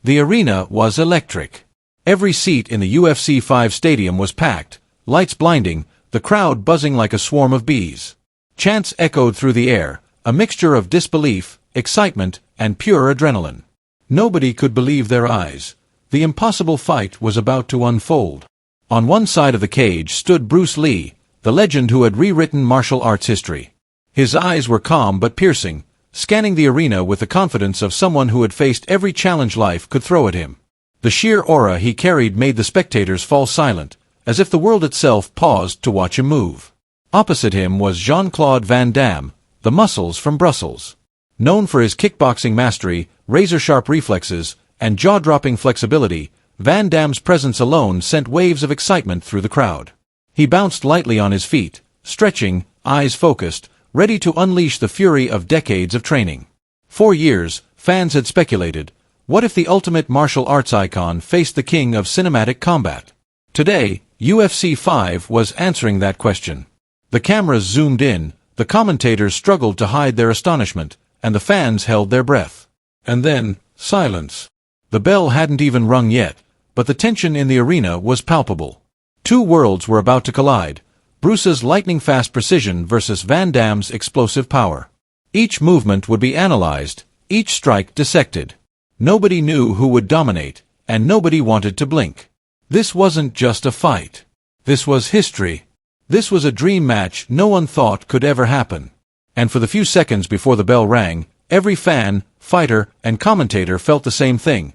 The arena was electric. Every seat in the UFC 5 stadium was packed, lights blinding, the crowd buzzing like a swarm of bees. Chants echoed through the air, a mixture of disbelief, excitement, and pure adrenaline. Nobody could believe their eyes. The impossible fight was about to unfold. On one side of the cage stood Bruce Lee, the legend who had rewritten martial arts history. His eyes were calm but piercing, scanning the arena with the confidence of someone who had faced every challenge life could throw at him. The sheer aura he carried made the spectators fall silent, as if the world itself paused to watch him move. Opposite him was Jean-Claude Van Damme, the Muscles from Brussels. Known for his kickboxing mastery, razor-sharp reflexes, and jaw-dropping flexibility, Van Damme's presence alone sent waves of excitement through the crowd. He bounced lightly on his feet, stretching, eyes focused, ready to unleash the fury of decades of training. For years, fans had speculated, what if the ultimate martial arts icon faced the king of cinematic combat? Today, UFC 5 was answering that question. The cameras zoomed in, the commentators struggled to hide their astonishment, and the fans held their breath. And then, silence. The bell hadn't even rung yet, but the tension in the arena was palpable. Two worlds were about to collide, Bruce's lightning-fast precision versus Van Damme's explosive power. Each movement would be analyzed, each strike dissected. Nobody knew who would dominate, and nobody wanted to blink. This wasn't just a fight. This was history. This was a dream match no one thought could ever happen. And for the few seconds before the bell rang, every fan, fighter, and commentator felt the same thing.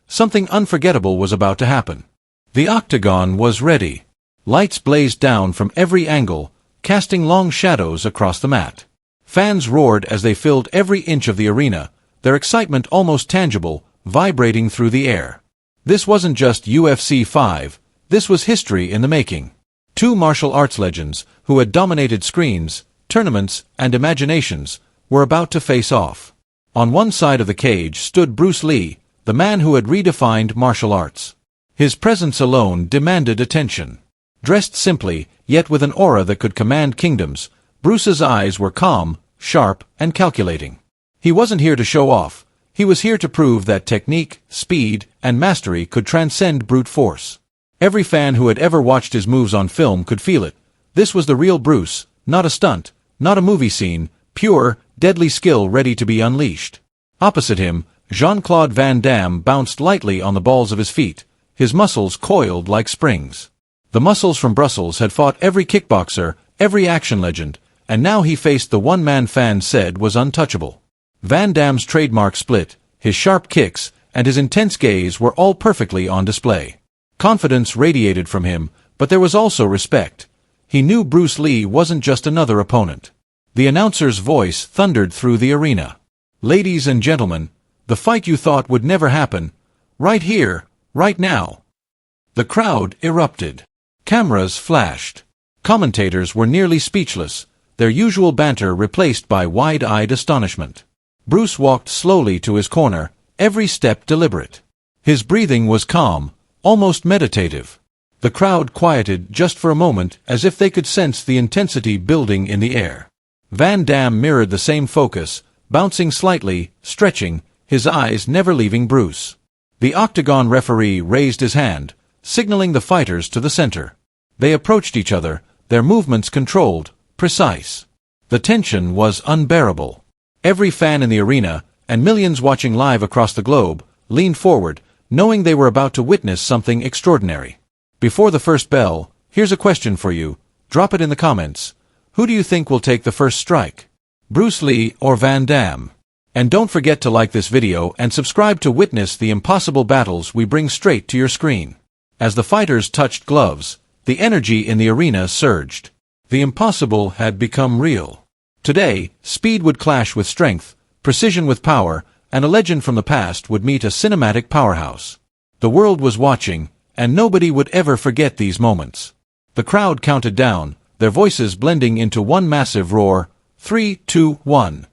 Something unforgettable was about to happen. The octagon was ready. Lights blazed down from every angle, casting long shadows across the mat. Fans roared as they filled every inch of the arena, their excitement almost tangible, vibrating through the air. This wasn't just UFC 5, this was history in the making. Two martial arts legends, who had dominated screens, tournaments, and imaginations, were about to face off. On one side of the cage stood Bruce Lee, the man who had redefined martial arts. His presence alone demanded attention. Dressed simply, yet with an aura that could command kingdoms, Bruce's eyes were calm, sharp, and calculating. He wasn't here to show off. He was here to prove that technique, speed, and mastery could transcend brute force. Every fan who had ever watched his moves on film could feel it. This was the real Bruce, not a stunt, not a movie scene, pure, deadly skill ready to be unleashed. Opposite him, Jean-Claude Van Damme bounced lightly on the balls of his feet, his muscles coiled like springs. The Muscles from Brussels had fought every kickboxer, every action legend, and now he faced the one man fans said was untouchable. Van Damme's trademark split, his sharp kicks, and his intense gaze were all perfectly on display. Confidence radiated from him, but there was also respect. He knew Bruce Lee wasn't just another opponent. The announcer's voice thundered through the arena. Ladies and gentlemen, the fight you thought would never happen, right here, right now. The crowd erupted. Cameras flashed. Commentators were nearly speechless, their usual banter replaced by wide-eyed astonishment. Bruce walked slowly to his corner, every step deliberate. His breathing was calm, almost meditative. The crowd quieted just for a moment as if they could sense the intensity building in the air. Van Damme mirrored the same focus, bouncing slightly, stretching, his eyes never leaving Bruce. The octagon referee raised his hand, signaling the fighters to the center. They approached each other, their movements controlled, precise. The tension was unbearable. Every fan in the arena, and millions watching live across the globe, leaned forward, knowing they were about to witness something extraordinary. Before the first bell, here's a question for you. Drop it in the comments. Who do you think will take the first strike? Bruce Lee or Van Damme? And don't forget to like this video and subscribe to witness the impossible battles we bring straight to your screen. As the fighters touched gloves, the energy in the arena surged. The impossible had become real. Today, speed would clash with strength, precision with power, and a legend from the past would meet a cinematic powerhouse. The world was watching, and nobody would ever forget these moments. The crowd counted down, their voices blending into one massive roar, 3, 2, 1.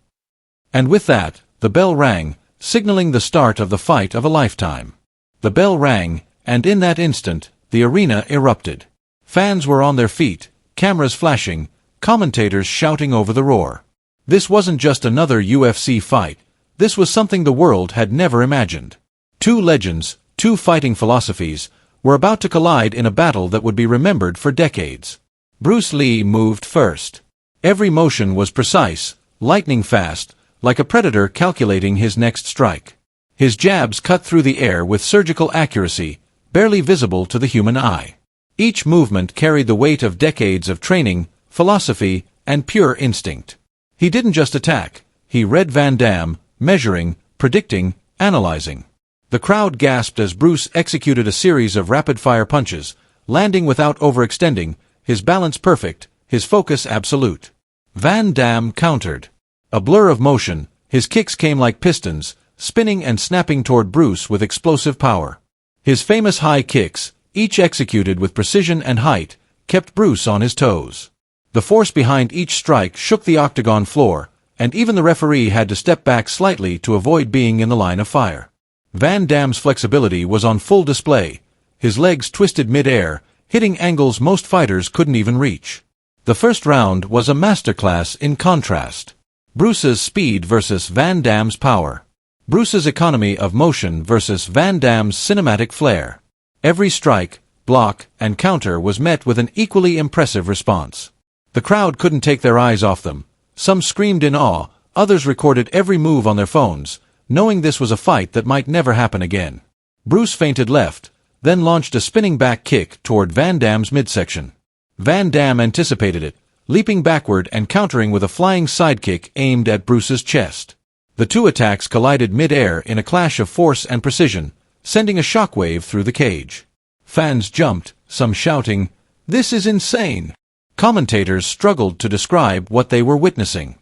And with that, the bell rang, signaling the start of the fight of a lifetime. The bell rang, and in that instant, the arena erupted. Fans were on their feet, cameras flashing, commentators shouting over the roar. This wasn't just another UFC fight, this was something the world had never imagined. Two legends, two fighting philosophies, were about to collide in a battle that would be remembered for decades. Bruce Lee moved first. Every motion was precise, lightning fast, like a predator calculating his next strike. His jabs cut through the air with surgical accuracy, barely visible to the human eye. Each movement carried the weight of decades of training, philosophy, and pure instinct. He didn't just attack, he read Van Damme, measuring, predicting, analyzing. The crowd gasped as Bruce executed a series of rapid-fire punches, landing without overextending, his balance perfect, his focus absolute. Van Damme countered. A blur of motion, his kicks came like pistons, spinning and snapping toward Bruce with explosive power. His famous high kicks, each executed with precision and height, kept Bruce on his toes. The force behind each strike shook the octagon floor, and even the referee had to step back slightly to avoid being in the line of fire. Van Damme's flexibility was on full display, his legs twisted mid-air, hitting angles most fighters couldn't even reach. The first round was a masterclass in contrast. Bruce's speed versus Van Damme's power. Bruce's economy of motion versus Van Damme's cinematic flair. Every strike, block, and counter was met with an equally impressive response. The crowd couldn't take their eyes off them. Some screamed in awe, others recorded every move on their phones, knowing this was a fight that might never happen again. Bruce feinted left, then launched a spinning back kick toward Van Damme's midsection. Van Damme anticipated it, leaping backward and countering with a flying sidekick aimed at Bruce's chest. The two attacks collided mid-air in a clash of force and precision, sending a shockwave through the cage. Fans jumped, some shouting, "This is insane!" Commentators struggled to describe what they were witnessing.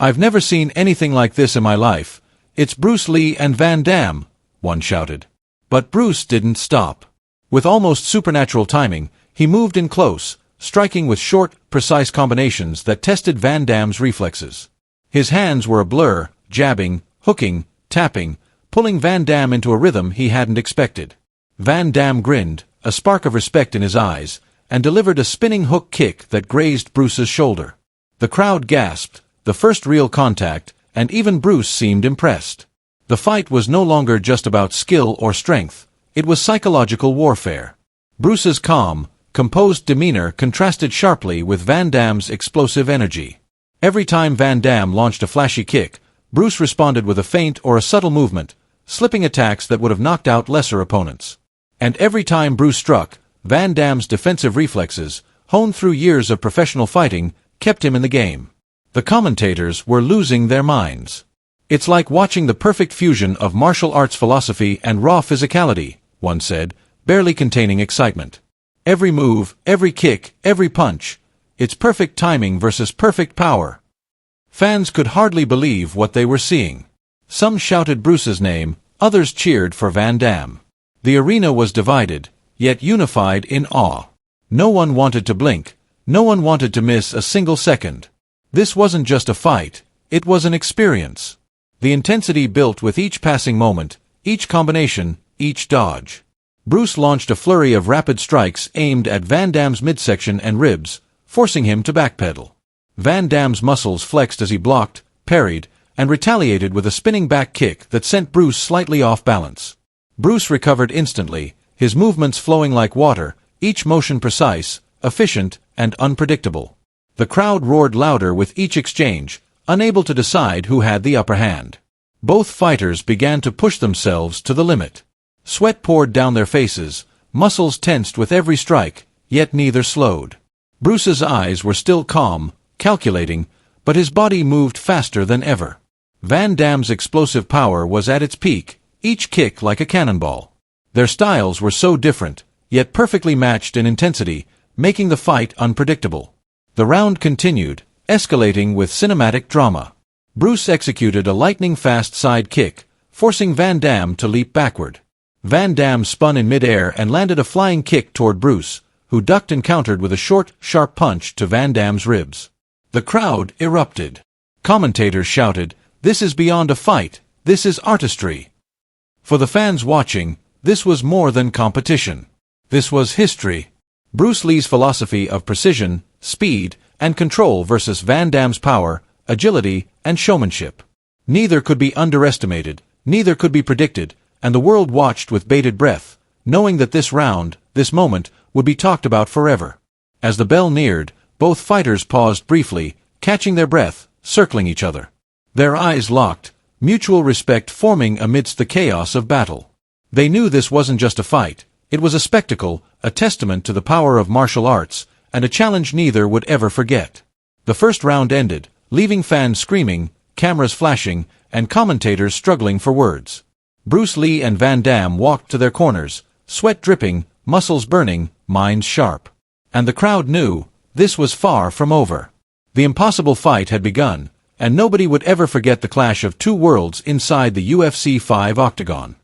"I've never seen anything like this in my life. It's Bruce Lee and Van Damme," one shouted. But Bruce didn't stop. With almost supernatural timing, he moved in close, striking with short, precise combinations that tested Van Damme's reflexes. His hands were a blur, jabbing, hooking, tapping, pulling Van Damme into a rhythm he hadn't expected. Van Damme grinned, a spark of respect in his eyes, and delivered a spinning hook kick that grazed Bruce's shoulder. The crowd gasped, the first real contact, and even Bruce seemed impressed. The fight was no longer just about skill or strength, it was psychological warfare. Bruce's calm, composed demeanor contrasted sharply with Van Damme's explosive energy. Every time Van Damme launched a flashy kick, Bruce responded with a feint or a subtle movement, slipping attacks that would have knocked out lesser opponents. And every time Bruce struck, Van Damme's defensive reflexes, honed through years of professional fighting, kept him in the game. The commentators were losing their minds. "It's like watching the perfect fusion of martial arts philosophy and raw physicality," one said, barely containing excitement. "Every move, every kick, every punch. It's perfect timing versus perfect power." Fans could hardly believe what they were seeing. Some shouted Bruce's name, others cheered for Van Damme. The arena was divided, yet unified in awe. No one wanted to blink, no one wanted to miss a single second. This wasn't just a fight, it was an experience. The intensity built with each passing moment, each combination, each dodge. Bruce launched a flurry of rapid strikes aimed at Van Damme's midsection and ribs, forcing him to backpedal. Van Damme's muscles flexed as he blocked, parried, and retaliated with a spinning back kick that sent Bruce slightly off balance. Bruce recovered instantly, his movements flowing like water, each motion precise, efficient, and unpredictable. The crowd roared louder with each exchange, unable to decide who had the upper hand. Both fighters began to push themselves to the limit. Sweat poured down their faces, muscles tensed with every strike, yet neither slowed. Bruce's eyes were still calm, calculating, but his body moved faster than ever. Van Damme's explosive power was at its peak, each kick like a cannonball. Their styles were so different, yet perfectly matched in intensity, making the fight unpredictable. The round continued, escalating with cinematic drama. Bruce executed a lightning-fast side kick, forcing Van Damme to leap backward. Van Damme spun in mid-air and landed a flying kick toward Bruce, who ducked and countered with a short, sharp punch to Van Damme's ribs. The crowd erupted. Commentators shouted, "This is beyond a fight, this is artistry." For the fans watching, this was more than competition. This was history. Bruce Lee's philosophy of precision, speed, and control versus Van Damme's power, agility, and showmanship. Neither could be underestimated, neither could be predicted, and the world watched with bated breath, knowing that this round, this moment, would be talked about forever. As the bell neared, both fighters paused briefly, catching their breath, circling each other. Their eyes locked, mutual respect forming amidst the chaos of battle. They knew this wasn't just a fight, it was a spectacle, a testament to the power of martial arts, and a challenge neither would ever forget. The first round ended, leaving fans screaming, cameras flashing, and commentators struggling for words. Bruce Lee and Van Damme walked to their corners, sweat dripping, muscles burning, minds sharp. And the crowd knew, this was far from over. The impossible fight had begun, and nobody would ever forget the clash of two worlds inside the UFC 5 octagon.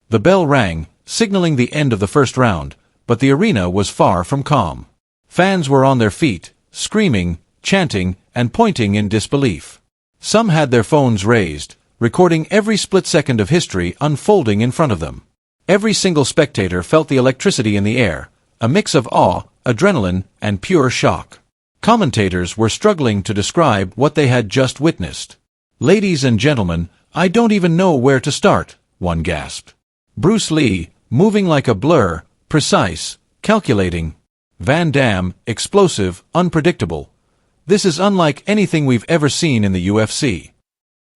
The bell rang, signaling the end of the first round, but the arena was far from calm. Fans were on their feet, screaming, chanting, and pointing in disbelief. Some had their phones raised, recording every split second of history unfolding in front of them. Every single spectator felt the electricity in the air, a mix of awe, adrenaline, and pure shock. Commentators were struggling to describe what they had just witnessed. "Ladies and gentlemen, I don't even know where to start," one gasped. Bruce Lee, moving like a blur, precise, calculating. Van Damme, explosive, unpredictable. This is unlike anything we've ever seen in the UFC.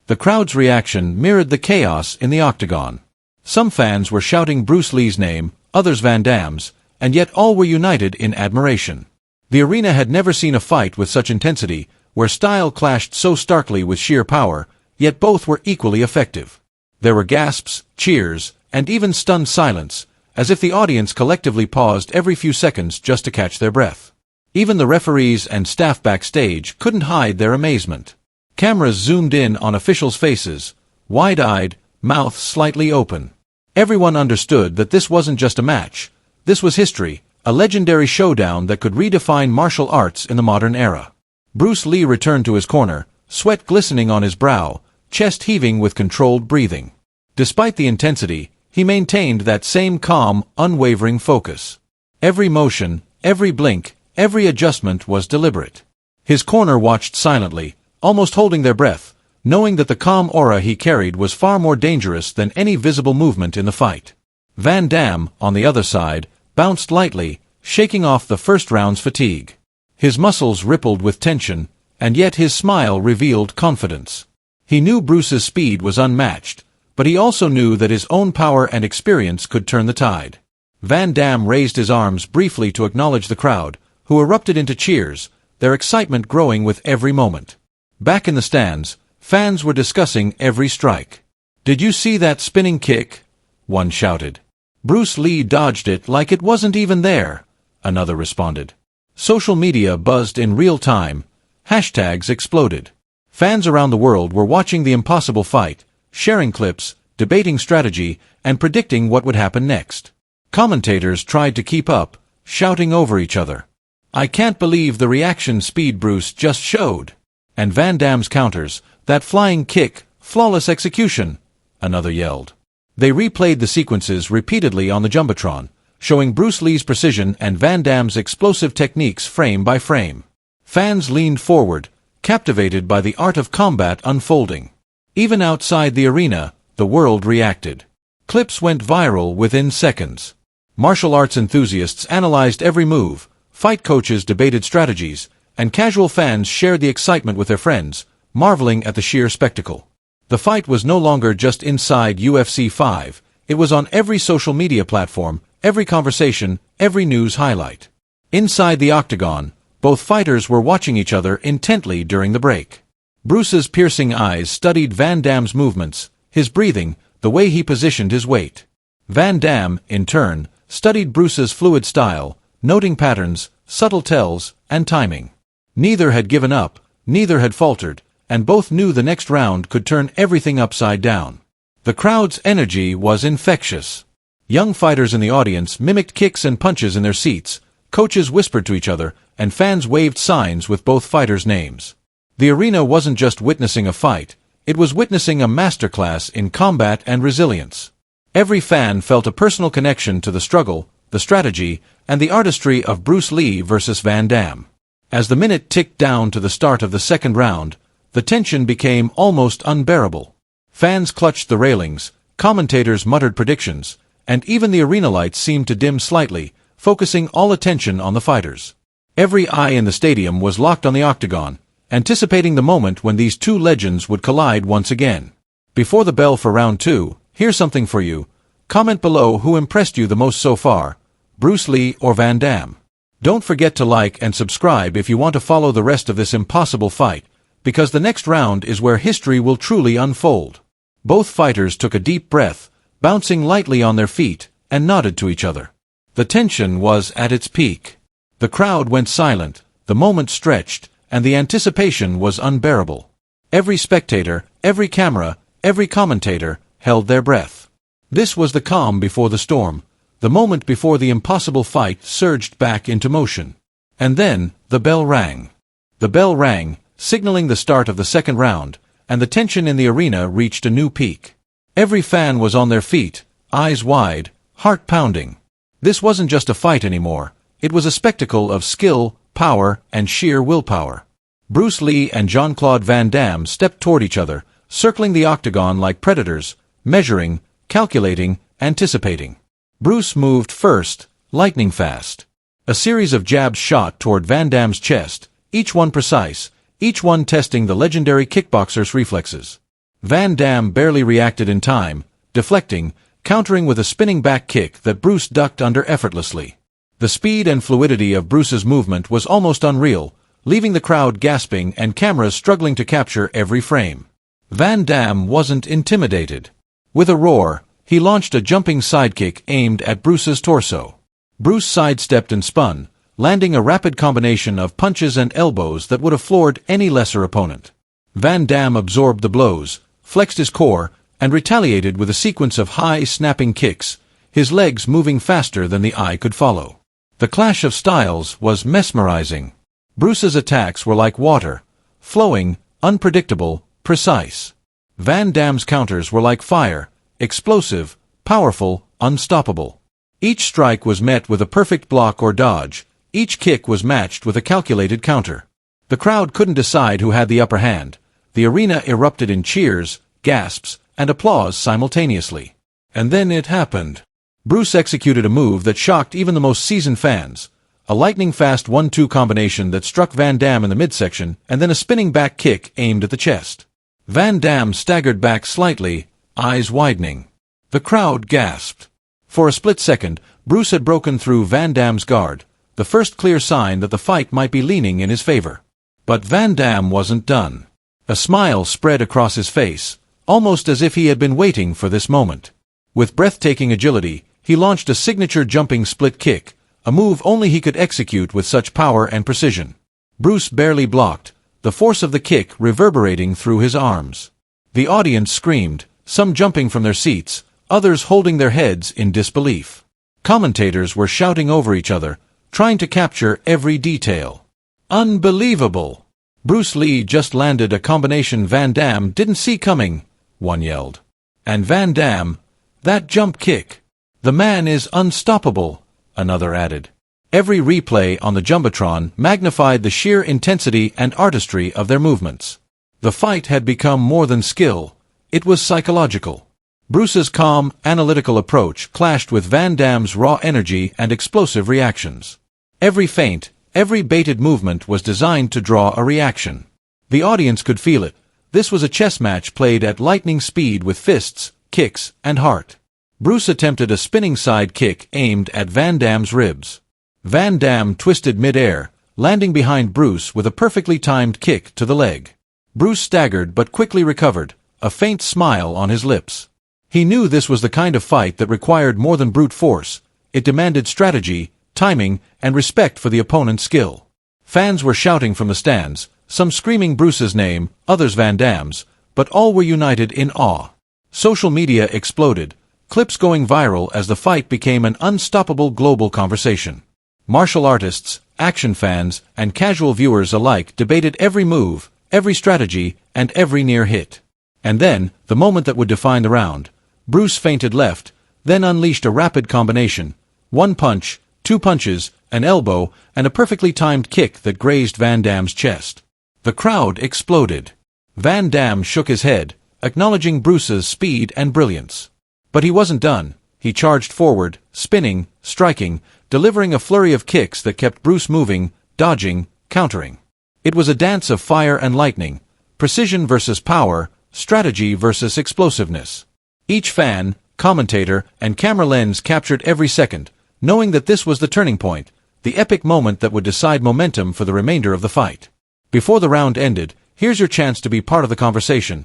The crowd's reaction mirrored the chaos in the octagon. Some fans were shouting Bruce Lee's name, others Van Damme's, and yet all were united in admiration. The arena had never seen a fight with such intensity, where style clashed so starkly with sheer power, yet both were equally effective. There were gasps, cheers, and even stunned silence, as if the audience collectively paused every few seconds just to catch their breath. Even the referees and staff backstage couldn't hide their amazement. Cameras zoomed in on officials' faces, wide-eyed, mouths slightly open. Everyone understood that this wasn't just a match. This was history, a legendary showdown that could redefine martial arts in the modern era. Bruce Lee returned to his corner, sweat glistening on his brow, chest heaving with controlled breathing. Despite the intensity, he maintained that same calm, unwavering focus. Every motion, every blink, every adjustment was deliberate. His corner watched silently, almost holding their breath, knowing that the calm aura he carried was far more dangerous than any visible movement in the fight. Van Damme, on the other side, bounced lightly, shaking off the first round's fatigue. His muscles rippled with tension, and yet his smile revealed confidence. He knew Bruce's speed was unmatched, but he also knew that his own power and experience could turn the tide. Van Damme raised his arms briefly to acknowledge the crowd, who erupted into cheers, their excitement growing with every moment. Back in the stands, fans were discussing every strike. "Did you see that spinning kick?" one shouted. "Bruce Lee dodged it like it wasn't even there," another responded. Social media buzzed in real time. Hashtags exploded. Fans around the world were watching the impossible fight, sharing clips, debating strategy, and predicting what would happen next. Commentators tried to keep up, shouting over each other. "I can't believe the reaction speed Bruce just showed." And Van Damme's counters, "That flying kick, flawless execution," another yelled. They replayed the sequences repeatedly on the Jumbotron, showing Bruce Lee's precision and Van Damme's explosive techniques frame by frame. Fans leaned forward, captivated by the art of combat unfolding. Even outside the arena, the world reacted. Clips went viral within seconds. Martial arts enthusiasts analyzed every move, fight coaches debated strategies, and casual fans shared the excitement with their friends, marveling at the sheer spectacle. The fight was no longer just inside UFC 5, it was on every social media platform, every conversation, every news highlight. Inside the octagon, both fighters were watching each other intently during the break. Bruce's piercing eyes studied Van Damme's movements, his breathing, the way he positioned his weight. Van Damme, in turn, studied Bruce's fluid style, noting patterns, subtle tells, and timing. Neither had given up, neither had faltered, and both knew the next round could turn everything upside down. The crowd's energy was infectious. Young fighters in the audience mimicked kicks and punches in their seats, coaches whispered to each other, and fans waved signs with both fighters' names. The arena wasn't just witnessing a fight, it was witnessing a masterclass in combat and resilience. Every fan felt a personal connection to the struggle, the strategy, and the artistry of Bruce Lee versus Van Damme. As the minute ticked down to the start of the second round, the tension became almost unbearable. Fans clutched the railings, commentators muttered predictions, and even the arena lights seemed to dim slightly, focusing all attention on the fighters. Every eye in the stadium was locked on the octagon, anticipating the moment when these two legends would collide once again. Before the bell for round 2, here's something for you. Comment below who impressed you the most so far, Bruce Lee or Van Damme. Don't forget to like and subscribe if you want to follow the rest of this impossible fight, because the next round is where history will truly unfold. Both fighters took a deep breath, bouncing lightly on their feet, and nodded to each other. The tension was at its peak. The crowd went silent, the moment stretched, and the anticipation was unbearable. Every spectator, every camera, every commentator held their breath. This was the calm before the storm, the moment before the impossible fight surged back into motion. And then, the bell rang. The bell rang, signaling the start of the second round, and the tension in the arena reached a new peak. Every fan was on their feet, eyes wide, heart pounding. This wasn't just a fight anymore, it was a spectacle of skill, power, and sheer willpower. Bruce Lee and Jean-Claude Van Damme stepped toward each other, circling the octagon like predators, measuring, calculating, anticipating. Bruce moved first, lightning fast. A series of jabs shot toward Van Damme's chest, each one precise, each one testing the legendary kickboxer's reflexes. Van Damme barely reacted in time, deflecting, countering with a spinning back kick that Bruce ducked under effortlessly. The speed and fluidity of Bruce's movement was almost unreal, leaving the crowd gasping and cameras struggling to capture every frame. Van Damme wasn't intimidated. With a roar, he launched a jumping sidekick aimed at Bruce's torso. Bruce sidestepped and spun, landing a rapid combination of punches and elbows that would have floored any lesser opponent. Van Damme absorbed the blows, flexed his core, and retaliated with a sequence of high, snapping kicks, his legs moving faster than the eye could follow. The clash of styles was mesmerizing. Bruce's attacks were like water, flowing, unpredictable, precise. Van Damme's counters were like fire, explosive, powerful, unstoppable. Each strike was met with a perfect block or dodge, each kick was matched with a calculated counter. The crowd couldn't decide who had the upper hand. The arena erupted in cheers, gasps, and applause simultaneously. And then it happened. Bruce executed a move that shocked even the most seasoned fans. A lightning-fast 1-2 combination that struck Van Damme in the midsection, and then a spinning back kick aimed at the chest. Van Damme staggered back slightly, eyes widening. The crowd gasped. For a split second, Bruce had broken through Van Damme's guard, the first clear sign that the fight might be leaning in his favor. But Van Damme wasn't done. A smile spread across his face, almost as if he had been waiting for this moment. With breathtaking agility, he launched a signature jumping split kick, a move only he could execute with such power and precision. Bruce barely blocked, the force of the kick reverberating through his arms. The audience screamed, some jumping from their seats, others holding their heads in disbelief. Commentators were shouting over each other, trying to capture every detail. Unbelievable! Bruce Lee just landed a combination Van Damme didn't see coming, one yelled. And Van Damme, that jump kick. The man is unstoppable, another added. Every replay on the Jumbotron magnified the sheer intensity and artistry of their movements. The fight had become more than skill, it was psychological. Bruce's calm, analytical approach clashed with Van Damme's raw energy and explosive reactions. Every feint, every baited movement was designed to draw a reaction. The audience could feel it. This was a chess match played at lightning speed with fists, kicks, and heart. Bruce attempted a spinning side kick aimed at Van Damme's ribs. Van Damme twisted mid-air, landing behind Bruce with a perfectly timed kick to the leg. Bruce staggered but quickly recovered, a faint smile on his lips. He knew this was the kind of fight that required more than brute force. It demanded strategy, timing, and respect for the opponent's skill. Fans were shouting from the stands, some screaming Bruce's name, others Van Damme's, but all were united in awe. Social media exploded, clips going viral as the fight became an unstoppable global conversation. Martial artists, action fans, and casual viewers alike debated every move, every strategy, and every near hit. And then, the moment that would define the round, Bruce feinted left, then unleashed a rapid combination. 1 punch, 2 punches, an elbow, and a perfectly timed kick that grazed Van Damme's chest. The crowd exploded. Van Damme shook his head, acknowledging Bruce's speed and brilliance. But he wasn't done. He charged forward, spinning, striking, delivering a flurry of kicks that kept Bruce moving, dodging, countering. It was a dance of fire and lightning, precision versus power, strategy versus explosiveness. Each fan, commentator, and camera lens captured every second, knowing that this was the turning point, the epic moment that would decide momentum for the remainder of the fight. Before the round ended, here's your chance to be part of the conversation.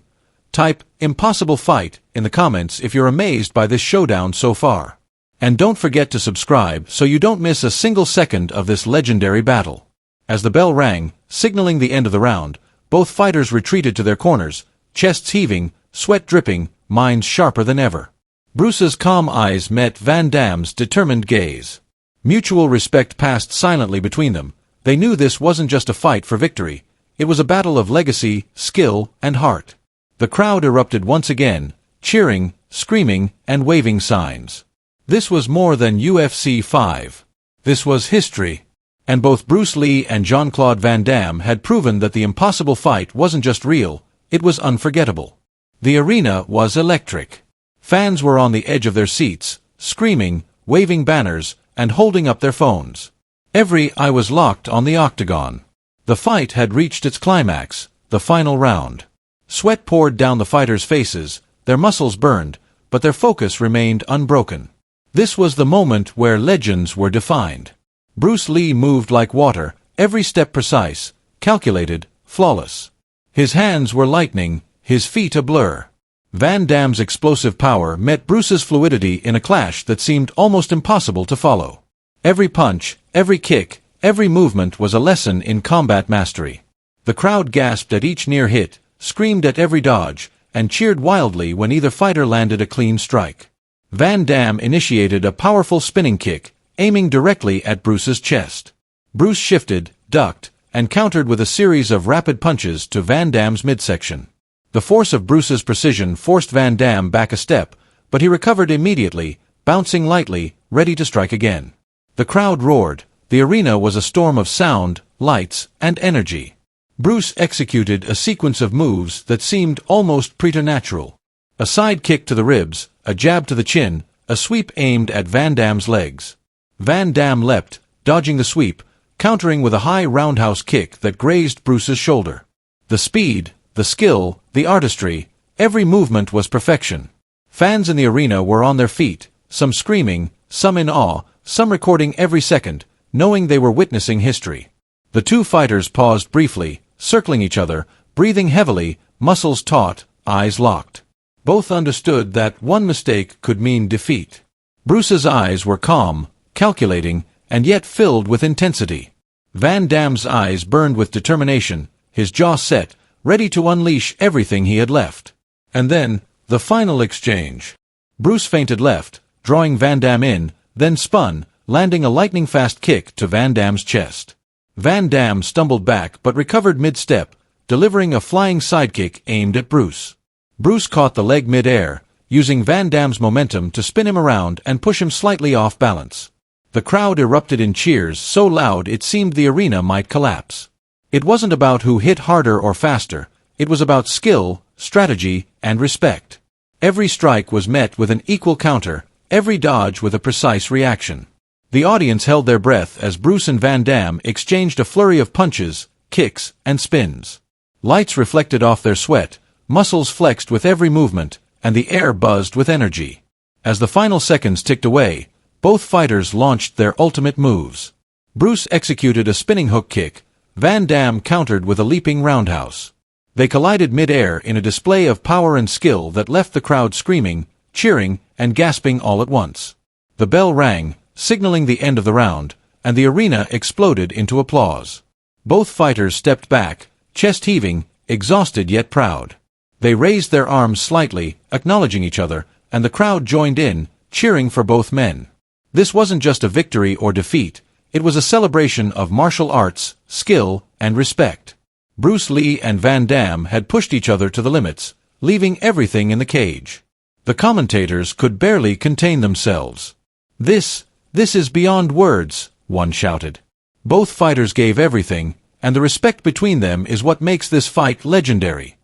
Type "impossible fight" in the comments if you're amazed by this showdown so far. And don't forget to subscribe so you don't miss a single second of this legendary battle. As the bell rang, signaling the end of the round, both fighters retreated to their corners, chests heaving, sweat dripping, minds sharper than ever. Bruce's calm eyes met Van Damme's determined gaze. Mutual respect passed silently between them. They knew this wasn't just a fight for victory. It was a battle of legacy, skill, and heart. The crowd erupted once again, cheering, screaming, and waving signs. This was more than UFC 5. This was history. And both Bruce Lee and Jean-Claude Van Damme had proven that the impossible fight wasn't just real, it was unforgettable. The arena was electric. Fans were on the edge of their seats, screaming, waving banners, and holding up their phones. Every eye was locked on the octagon. The fight had reached its climax, the final round. Sweat poured down the fighters' faces, their muscles burned, but their focus remained unbroken. This was the moment where legends were defined. Bruce Lee moved like water, every step precise, calculated, flawless. His hands were lightning, his feet a blur. Van Damme's explosive power met Bruce's fluidity in a clash that seemed almost impossible to follow. Every punch, every kick, every movement was a lesson in combat mastery. The crowd gasped at each near hit, screamed at every dodge, and cheered wildly when either fighter landed a clean strike. Van Damme initiated a powerful spinning kick, aiming directly at Bruce's chest. Bruce shifted, ducked, and countered with a series of rapid punches to Van Damme's midsection. The force of Bruce's precision forced Van Damme back a step, but he recovered immediately, bouncing lightly, ready to strike again. The crowd roared. The arena was a storm of sound, lights, and energy. Bruce executed a sequence of moves that seemed almost preternatural. A side kick to the ribs, a jab to the chin, a sweep aimed at Van Damme's legs. Van Damme leapt, dodging the sweep, countering with a high roundhouse kick that grazed Bruce's shoulder. The speed, the skill, the artistry, every movement was perfection. Fans in the arena were on their feet, some screaming, some in awe, some recording every second, knowing they were witnessing history. The two fighters paused briefly, circling each other, breathing heavily, muscles taut, eyes locked. Both understood that one mistake could mean defeat. Bruce's eyes were calm, calculating, and yet filled with intensity. Van Damme's eyes burned with determination, his jaw set, ready to unleash everything he had left. And then, the final exchange. Bruce feinted left, drawing Van Damme in, then spun, landing a lightning-fast kick to Van Damme's chest. Van Damme stumbled back but recovered mid-step, delivering a flying sidekick aimed at Bruce. Bruce caught the leg mid-air, using Van Damme's momentum to spin him around and push him slightly off balance. The crowd erupted in cheers so loud it seemed the arena might collapse. It wasn't about who hit harder or faster, it was about skill, strategy, and respect. Every strike was met with an equal counter, every dodge with a precise reaction. The audience held their breath as Bruce and Van Damme exchanged a flurry of punches, kicks, and spins. Lights reflected off their sweat, muscles flexed with every movement, and the air buzzed with energy. As the final seconds ticked away, both fighters launched their ultimate moves. Bruce executed a spinning hook kick, Van Damme countered with a leaping roundhouse. They collided mid-air in a display of power and skill that left the crowd screaming, cheering, and gasping all at once. The bell rang, signaling the end of the round, and the arena exploded into applause. Both fighters stepped back, chest heaving, exhausted yet proud. They raised their arms slightly, acknowledging each other, and the crowd joined in, cheering for both men. This wasn't just a victory or defeat, it was a celebration of martial arts, skill, and respect. Bruce Lee and Van Damme had pushed each other to the limits, leaving everything in the cage. The commentators could barely contain themselves. This is beyond words, one shouted. Both fighters gave everything, and the respect between them is what makes this fight legendary.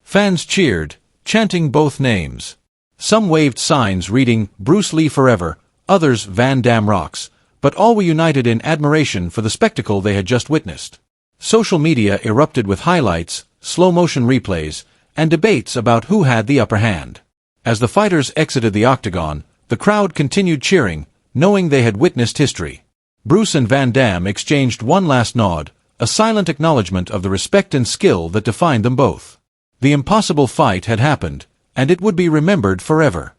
Fans cheered, chanting both names. Some waved signs reading, "Bruce Lee forever," others, "Van Damme rocks," but all were united in admiration for the spectacle they had just witnessed. Social media erupted with highlights, slow-motion replays, and debates about who had the upper hand. As the fighters exited the octagon, the crowd continued cheering, knowing they had witnessed history. Bruce and Van Damme exchanged one last nod, a silent acknowledgement of the respect and skill that defined them both. The impossible fight had happened, and it would be remembered forever.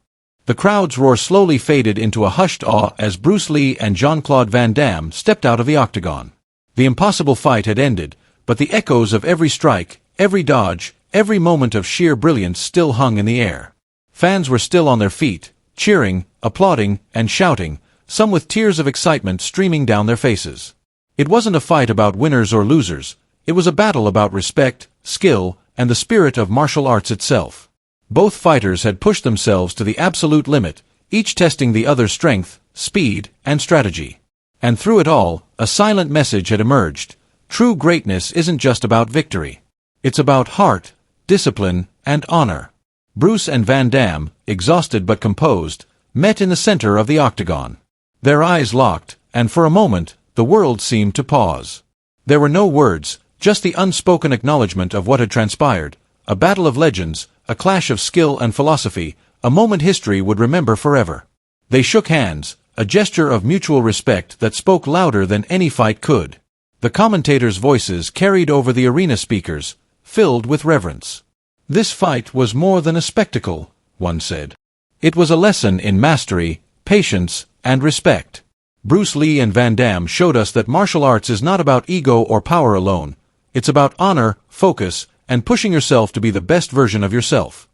The crowd's roar slowly faded into a hushed awe as Bruce Lee and Jean-Claude Van Damme stepped out of the octagon. The impossible fight had ended, but the echoes of every strike, every dodge, every moment of sheer brilliance still hung in the air. Fans were still on their feet, cheering, applauding, and shouting, some with tears of excitement streaming down their faces. It wasn't a fight about winners or losers, it was a battle about respect, skill, and the spirit of martial arts itself. Both fighters had pushed themselves to the absolute limit, each testing the other's strength, speed, and strategy. And through it all, a silent message had emerged. True greatness isn't just about victory. It's about heart, discipline, and honor. Bruce and Van Damme, exhausted but composed, met in the center of the octagon. Their eyes locked, and for a moment, the world seemed to pause. There were no words, just the unspoken acknowledgement of what had transpired, a battle of legends, a clash of skill and philosophy, a moment history would remember forever. They shook hands, a gesture of mutual respect that spoke louder than any fight could. The commentators' voices carried over the arena speakers, filled with reverence. "This fight was more than a spectacle," one said. "It was a lesson in mastery, patience, and respect." Bruce Lee and Van Damme showed us that martial arts is not about ego or power alone. It's about honor, focus, and pushing yourself to be the best version of yourself.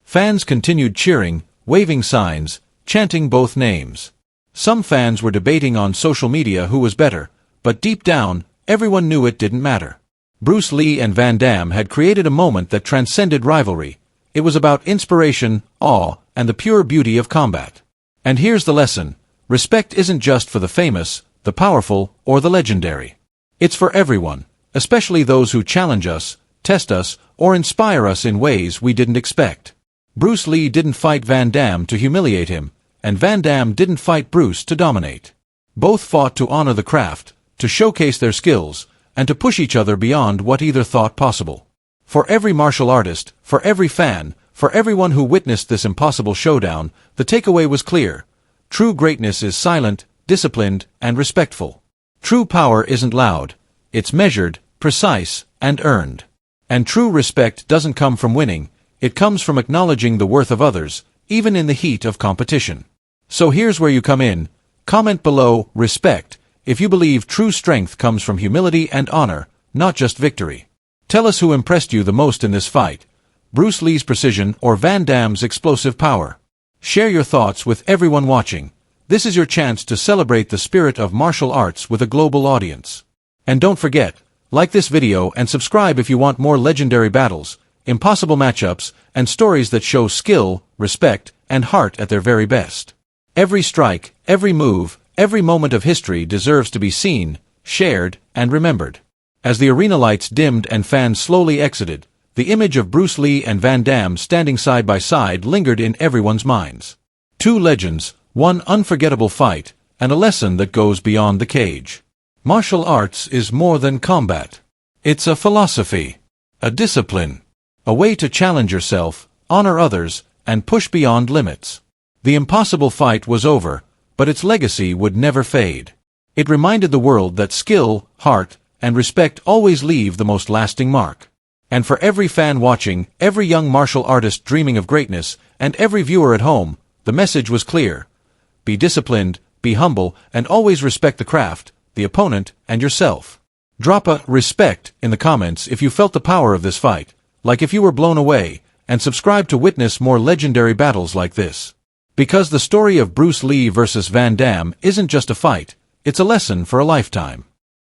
Fans continued cheering, waving signs, chanting both names. Some fans were debating on social media who was better, but deep down, everyone knew it didn't matter. Bruce Lee and Van Damme had created a moment that transcended rivalry. It was about inspiration, awe, and the pure beauty of combat. And here's the lesson. Respect isn't just for the famous, the powerful, or the legendary. It's for everyone, especially those who challenge us, test us, or inspire us in ways we didn't expect. Bruce Lee didn't fight Van Damme to humiliate him, and Van Damme didn't fight Bruce to dominate. Both fought to honor the craft, to showcase their skills, and to push each other beyond what either thought possible. For every martial artist, for every fan, for everyone who witnessed this impossible showdown, the takeaway was clear. True greatness is silent, disciplined, and respectful. True power isn't loud. It's measured, precise, and earned. And true respect doesn't come from winning, it comes from acknowledging the worth of others, even in the heat of competition. So here's where you come in. Comment below, respect, if you believe true strength comes from humility and honor, not just victory. Tell us who impressed you the most in this fight, Bruce Lee's precision or Van Damme's explosive power. Share your thoughts with everyone watching. This is your chance to celebrate the spirit of martial arts with a global audience. And don't forget, like this video and subscribe if you want more legendary battles, impossible matchups, and stories that show skill, respect, and heart at their very best. Every strike, every move, every moment of history deserves to be seen, shared, and remembered. As the arena lights dimmed and fans slowly exited, the image of Bruce Lee and Van Damme standing side by side lingered in everyone's minds. Two legends, one unforgettable fight, and a lesson that goes beyond the cage. Martial arts is more than combat. It's a philosophy, a discipline, a way to challenge yourself, honor others, and push beyond limits. The impossible fight was over, but its legacy would never fade. It reminded the world that skill, heart, and respect always leave the most lasting mark. And for every fan watching, every young martial artist dreaming of greatness, and every viewer at home, the message was clear. Be disciplined, be humble, and always respect the craft, the opponent, and yourself. Drop a respect in the comments if you felt the power of this fight, like if you were blown away, and subscribe to witness more legendary battles like this. Because the story of Bruce Lee versus Van Damme isn't just a fight, it's a lesson for a lifetime.